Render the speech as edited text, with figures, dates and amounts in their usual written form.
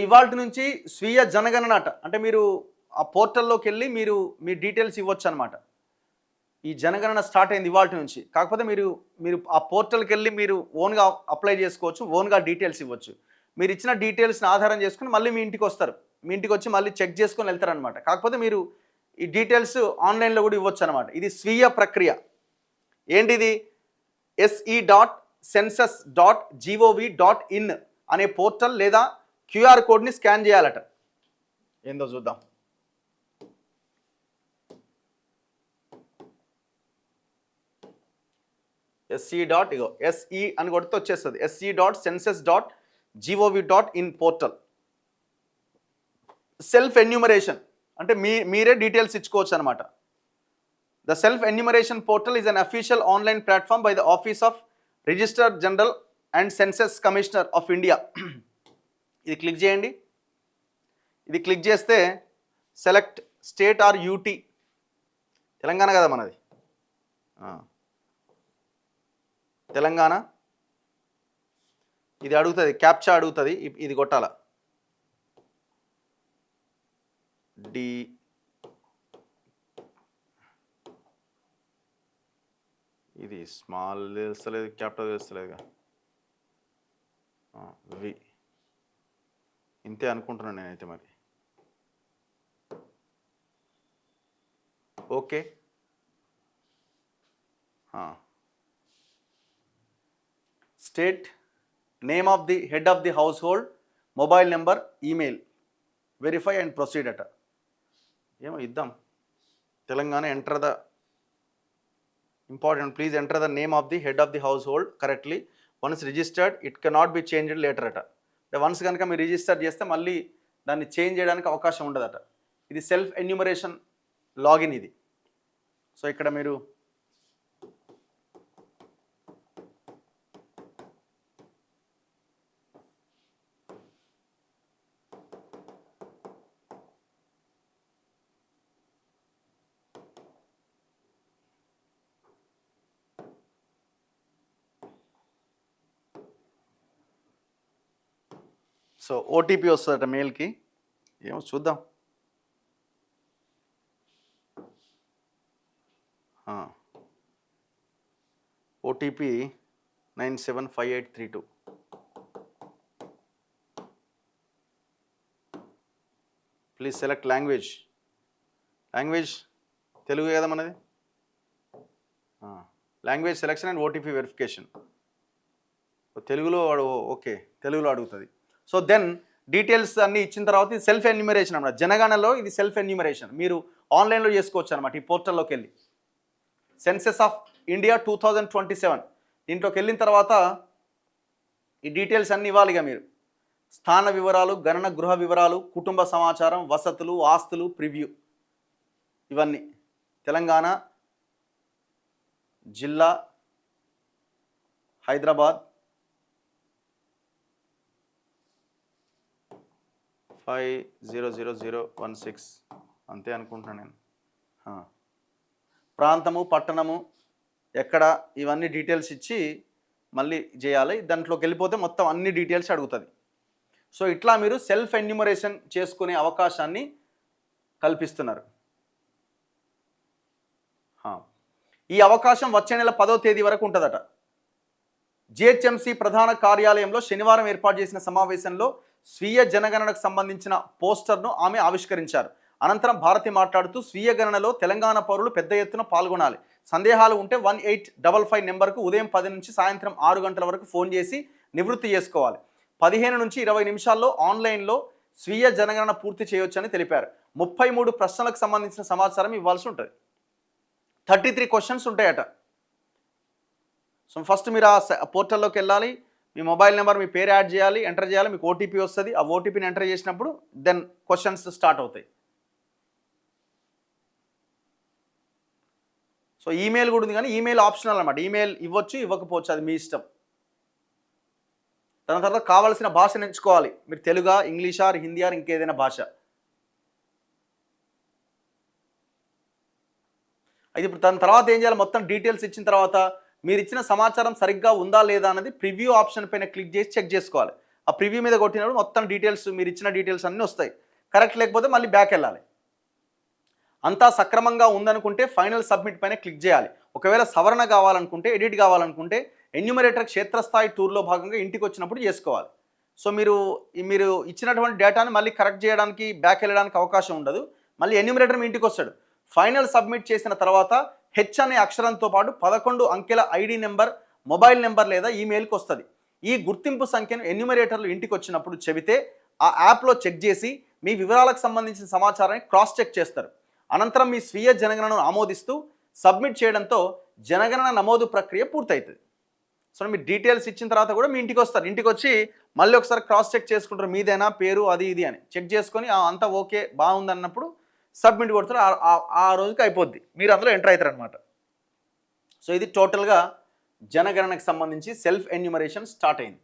ఇవాల్టి నుంచి స్వీయ జనగణన అంటే మీరు ఆ పోర్టల్లోకి వెళ్ళి మీరు మీ డీటెయిల్స్ ఇవ్వచ్చు అనమాట. ఈ జనగణన స్టార్ట్ అయింది ఇవాల్టి నుంచి. కాకపోతే మీరు ఆ పోర్టల్కి వెళ్ళి మీరు ఓన్గా అప్లై చేసుకోవచ్చు, ఓన్గా డీటెయిల్స్ ఇవ్వచ్చు. మీరు ఇచ్చిన డీటెయిల్స్ని ఆధారం చేసుకుని మళ్ళీ మీ ఇంటికి వస్తారు. మీ ఇంటికి వచ్చి మళ్ళీ చెక్ చేసుకొని వెళ్తారనమాట. కాకపోతే మీరు ఈ డీటెయిల్స్ ఆన్లైన్లో కూడా ఇవ్వచ్చు అనమాట. ఇది స్వీయ ప్రక్రియ. ఏంటిది? se.census.gov.in అనే పోర్టల్ లేదా క్యూఆర్ కోడ్ని స్కాన్ చేయాలట. ఏందో చూద్దాం. SE అని కొడితే వచ్చేస్తుంది. se.census.gov.in portal. సెల్ఫ్ ఎన్యూమరేషన్ అంటే మీరే డీటెయిల్స్ ఇచ్చుకోవచ్చు అనమాట. The self enumeration portal is an official online platform by the office of register general and census commissioner of India. ఇది క్లిక్ చేయండి. ఇది క్లిక్ చేస్తే select state or UT. Telangana కదా మనది, తెలంగాణ. ఇది అడుగుతుంది, క్యాప్చా అడుగుతుంది. ఇది కొట్టాల. ఇది స్మాల్ తెలుస్తలేదు, క్యాపిటల్ తెలుస్తలేదుగా. వి ఇంతే అనుకుంటున్నాను నేనైతే. మరి okay. State, name of the head of the house hold, mobile number, email, verify and proceed అట. ఏమో ఇద్దాం. Telangana. Enter the important, please enter the name of the head of the house hold correctly. Once registered it cannot be changed later అట. Once కనుక మీరు register చేస్తే మళ్ళీ దాన్ని change చేయడానికి అవకాశం ఉండదట. ఇది సెల్ఫ్ ఎన్యూమరేషన్ లాగిన్ ఇది. సో ఇక్కడ మీరు సో ఓటీపీ వస్తుందట మెయిల్కి. ఏమో చూద్దాం. OTP 975832. Please select language. Language Telugu కదా మనది. Language selection and OTP verification. తెలుగులో ఓకే, తెలుగులో అడుగుతుంది. సో దెన్ డీటెయిల్స్ అన్నీ ఇచ్చిన తర్వాత ఇది సెల్ఫ్ ఎన్యూమరేషన్ అన్నమాట. జనగణనలో ఇది సెల్ఫ్ ఎన్యూమరేషన్ మీరు ఆన్లైన్లో చేసుకోవచ్చు అనమాట. ఈ పోర్టల్లోకి వెళ్ళి సెన్సెస్ ఆఫ్ ఇండియా 2027 దీంట్లోకి వెళ్ళిన తర్వాత ఈ డీటెయిల్స్ అన్నీ ఇవ్వాలిగా మీరు. స్థాన వివరాలు, గణన గృహ వివరాలు, కుటుంబ సమాచారం, వసతులు, ఆస్తులు, ప్రివ్యూ, ఇవన్నీ. తెలంగాణ, జిల్లా హైదరాబాద్, 500016 అంతే అనుకుంటున్నాను నేను. ప్రాంతము, పట్టణము, ఎక్కడ, ఇవన్నీ డీటెయిల్స్ ఇచ్చి మళ్ళీ చేయాలి. దాంట్లోకి వెళ్ళిపోతే మొత్తం అన్ని డీటెయిల్స్ అడుగుతుంది. సో ఇట్లా మీరు సెల్ఫ్ ఎన్యూమరేషన్ చేసుకునే అవకాశాన్ని కల్పిస్తున్నారు. ఈ అవకాశం వచ్చే నెల 10వ తేదీ వరకు ఉంటుందట. జిహెచ్ఎంసీ ప్రధాన కార్యాలయంలో శనివారం ఏర్పాటు చేసిన సమావేశంలో స్వీయ జనగణనకు సంబంధించిన పోస్టర్ను ఆమె ఆవిష్కరించారు. అనంతరం భారతి మాట్లాడుతూ స్వీయ గణనలో తెలంగాణ పౌరులు పెద్ద ఎత్తున పాల్గొనాలి. సందేహాలు ఉంటే 1855 నెంబర్కు ఉదయం 10 నుంచి సాయంత్రం 6 గంటల వరకు ఫోన్ చేసి నివృత్తి చేసుకోవాలి. 15 నుంచి 20 నిమిషాల్లో ఆన్లైన్లో స్వీయ జనగణన పూర్తి చేయవచ్చని తెలిపారు. 33 ప్రశ్నలకు సంబంధించిన సమాచారం ఇవ్వాల్సి ఉంటుంది. 33 క్వశ్చన్స్ ఉంటాయట. సో ఫస్ట్ మీరు ఆ పోర్టల్లోకి వెళ్ళాలి. మీ మొబైల్ నెంబర్, మీ పేరు యాడ్ చేయాలి, ఎంటర్ చేయాలి. మీకు ఓటీపీ వస్తుంది. ఆ ఓటీపీని ఎంటర్ చేసినప్పుడు దెన్ క్వశ్చన్స్ స్టార్ట్ అవుతాయి. సో ఈమెయిల్ కూడా ఉంది, కానీ ఈమెయిల్ ఆప్షనల్ అనమాట. ఈమెయిల్ ఇవ్వచ్చు, ఇవ్వకపోవచ్చు, అది మీ ఇష్టం. దాని తర్వాత కావాల్సిన భాషను ఎంచుకోవాలి. మీరు తెలుగా, ఇంగ్లీషా, హిందీ, ఇంకేదైనా భాష. అయితే ఇప్పుడు దాని తర్వాత ఏం చేయాలి? మొత్తం డీటెయిల్స్ ఇచ్చిన తర్వాత మీరు ఇచ్చిన సమాచారం సరిగ్గా ఉందా లేదా అన్నది ప్రివ్యూ ఆప్షన్ పైన క్లిక్ చేసి చెక్ చేసుకోవాలి. ఆ ప్రివ్యూ మీద కొట్టినప్పుడు మొత్తం డీటెయిల్స్, మీరు ఇచ్చిన డీటెయిల్స్ అన్నీ వస్తాయి. కరెక్ట్ లేకపోతే మళ్ళీ బ్యాక్ వెళ్ళాలి. అంతా సక్రమంగా ఉందనుకుంటే ఫైనల్ సబ్మిట్ పైన క్లిక్ చేయాలి. ఒకవేళ సవరణ కావాలనుకుంటే, ఎడిట్ కావాలనుకుంటే ఎన్యూమరేటర్ క్షేత్రస్థాయి టూర్లో భాగంగా ఇంటికి వచ్చినప్పుడు చేసుకోవాలి. సో మీరు ఇచ్చినటువంటి డేటాను మళ్ళీ కరెక్ట్ చేయడానికి, బ్యాక్ వెళ్ళడానికి అవకాశం ఉండదు. మళ్ళీ ఎన్యూమరేటర్ మీ ఇంటికి వస్తాడు. ఫైనల్ సబ్మిట్ చేసిన తర్వాత హెచ్ అనే అక్షరంతో పాటు 11 అంకెల ఐడి నెంబర్, మొబైల్ నెంబర్ లేదా ఈమెయిల్కి వస్తుంది. ఈ గుర్తింపు సంఖ్యను ఎన్యూమరేటర్లు ఇంటికి వచ్చినప్పుడు చెబితే ఆ యాప్లో చెక్ చేసి మీ వివరాలకు సంబంధించిన సమాచారాన్ని క్రాస్ చెక్ చేస్తారు. అనంతరం మీ స్వీయ జనగణనను ఆమోదిస్తూ సబ్మిట్ చేయడంతో జనగణన నమోదు ప్రక్రియ పూర్తవుతుంది. సో మీ డీటెయిల్స్ ఇచ్చిన తర్వాత కూడా మీ ఇంటికి వస్తారు. ఇంటికి వచ్చి మళ్ళీ ఒకసారి క్రాస్ చెక్ చేసుకుంటారు, మీదేనా పేరు అది ఇది అని చెక్ చేసుకొని అంతా ఓకే బాగుంది అన్నప్పుడు సబ్మిట్ కొడతారు. ఆ రోజుకి అయిపోద్ది, మీరు అందులో ఎంటర్ అవుతారు అనమాట. సో ఇది టోటల్గా జనగణనకు సంబంధించి సెల్ఫ్ ఎన్యూమరేషన్ స్టార్ట్ అయింది.